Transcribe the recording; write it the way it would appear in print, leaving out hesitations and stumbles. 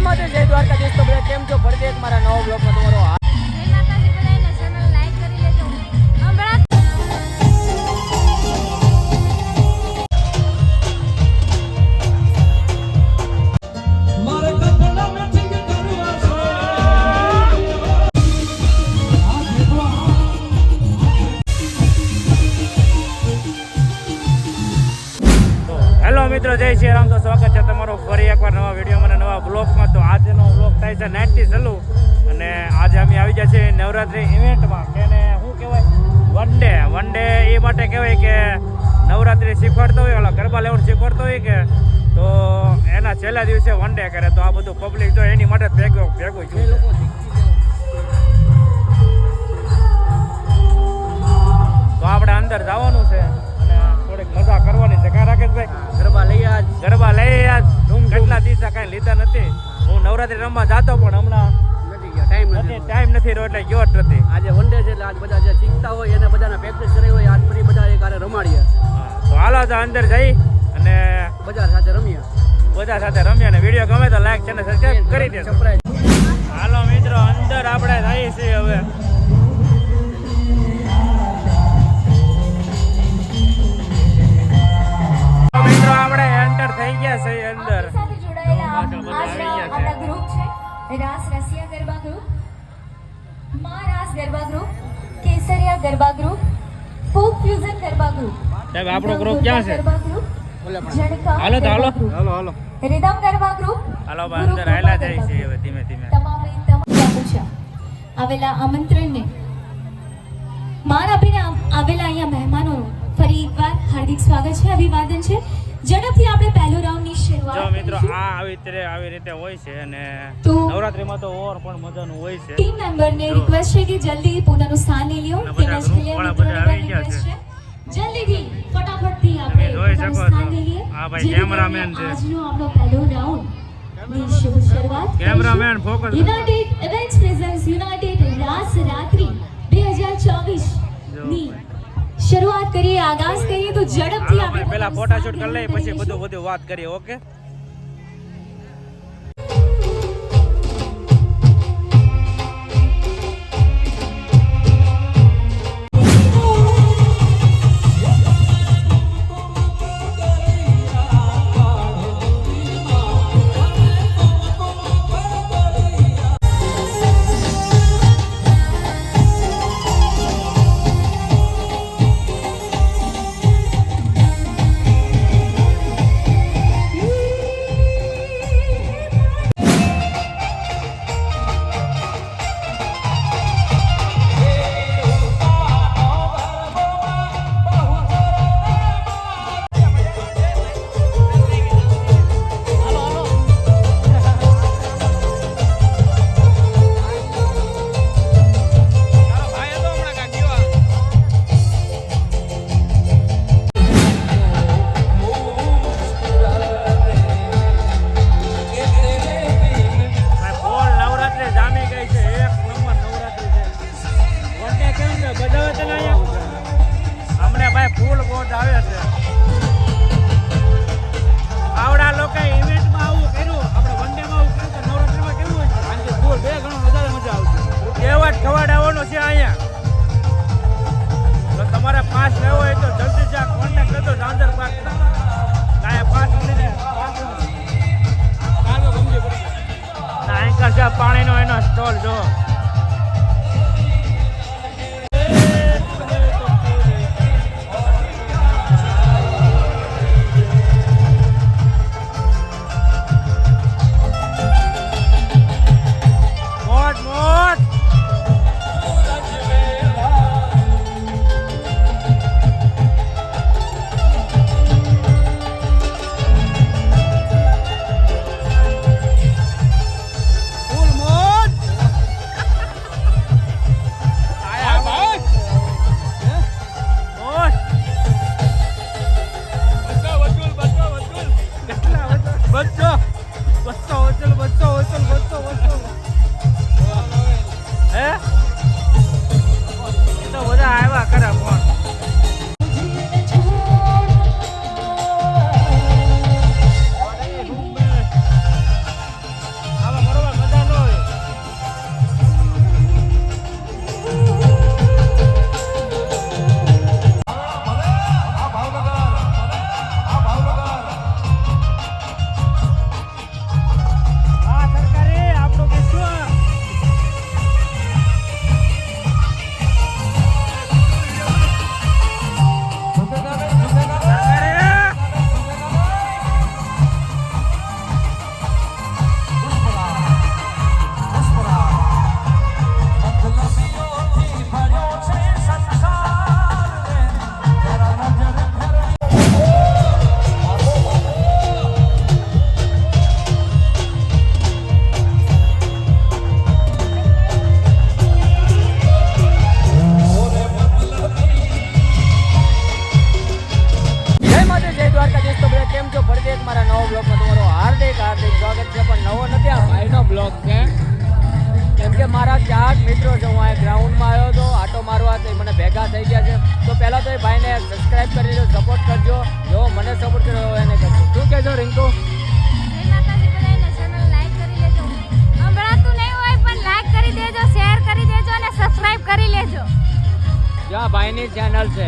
માટે જય દ્વારકાધીશ. તો બધા કેમ છો? ફરીથી એક મારા નવા બ્લોગમાં તમારો મિત્રો જય શ્રી રામ. તો સ્વાગત છે તમારું ફરી એકવાર નવા વિડીયોમાં અને નવા બ્લોગમાં. તો આજનો બ્લોગ થાય છે નાઇટથી ચાલુ અને આજે અમે આવી ગયા છીએ નવરાત્રિ ઇવેન્ટમાં કે ને શું કહેવાય વન ડે એ માટે કહેવાય કે નવરાત્રિ શીખવાડતો હોય ઓલા ગરબા લેવાનું શીખવાડતો હોય કે તો એના છેલ્લા દિવસે વન ડે કરે તો આ બધું પબ્લિક જો એની માટે ભેગું છે. તો આપણે અંદર જવાનું છે અને થોડીક મજા કરવાની છે. કા રાકેશભાઈ ગરબા લઈ આજ કેટલા દિવસ કાંઈ લીધા નથી. હું નવરાત્રી રમવા જતો પણ હમણાં ટાઈમ નથી રહ્યો એટલે ગયો જ નથી. આજે વન ડે છે એટલે આજ બધા જે શીખતા હોય એને બધાને પ્રેક્ટિસ કરી હોય આજ પછી બધા એક હારે રમાડીએ. તો હાલો તો અંદર જઈ અને બધા સાથે રમીએ અને વિડીયો ગમે તો લાઈક છે ને સબસ્ક્રાઇબ કરી દેજો. હાલો મિત્રો અંદર આપણે જઈએ છીએ હવે. મિત્રો આપણે એન્ટર થઈ ગયા છે અંદર. આપણા ગ્રુપ છે રાસ રસિયા Garba group, Maa Raas Garba group, Kesariya Garba group, folk fusion Garba group. સાહેબ આપણો ગ્રુપ ક્યાં છે? ગરબા ગ્રુપ, હાલો તો હાલો રિધમ ગરબા ગ્રુપ. હાલો અંદર આયલા જાય છે હવે ધીમે ધીમે. આવેલા આમંત્રણને માન આપીને આવેલા અહીંયા મહેમાનોનું ફરી એકવાર હાર્દિક સ્વાગત છે, અભિવાદન છે. ઝડપથી આપણે પહેલો રાઉન્ડની શરૂઆત જો મિત્રો આવી રીતે હોય છે અને નવરાત્રીમાં તો ઓર પણ મજાનું હોય છે. ટીમ મેમ્બરને રિક્વેસ્ટ છે કે જલ્દી પોતાનું સ્થાન લઈ લો. તેમજ પ્લેયર મિત્રોને પણ રિક્વેસ્ટ છે જલ્દીથી ફટાફટથી આપણે પોતાનું સ્થાન લઈ લઈએ. આ ભાઈ કેમેરામેન છે. આજનો આપણો પહેલો રાઉન્ડ ની શુભ શરૂઆત cameraman focus. United events presents united Raas રાત્રિ 2024 ની શરૂઆત કરીએ, આગાઝ કરીએ. તો ઝડપથી આપણે પહેલા ફોટોશૂટ કરી લઈએ પછી બધું વાત કરીએ. ઓકે ખવાડાવવાનો છે અહીંયા. તો તમારે પાસ લેવો હોય તો જલ્દી જા કોન્ટેક્ટ કરજો ઝાંઝર પાર્ક. કાંઈ પાસ લઈને ના પાણીનો એનો સ્ટોલ જો. મિત્રો છે, હું અહીંયા ગ્રાઉન્ડમાં આવ્યો હતો આટો મારવા, તો મને ભેગા થઈ ગયા છે. તો પહેલાં તો એ ભાઈને સબસ્ક્રાઈબ કરી લેજો, સપોર્ટ કરજો, જેવો મને સપોર્ટ કર્યો હોય એને કરજો. શું કહેજો રિંકુ? જય માતાજી, બધાને ચેનલ લાઈક કરી લેજો. સંભળાતું નહીં હોય પણ લાઈક કરી દેજો, શેર કરી દેજો અને સબસ્ક્રાઇબ કરી લેજો. જો આ ભાઈની ચેનલ છે.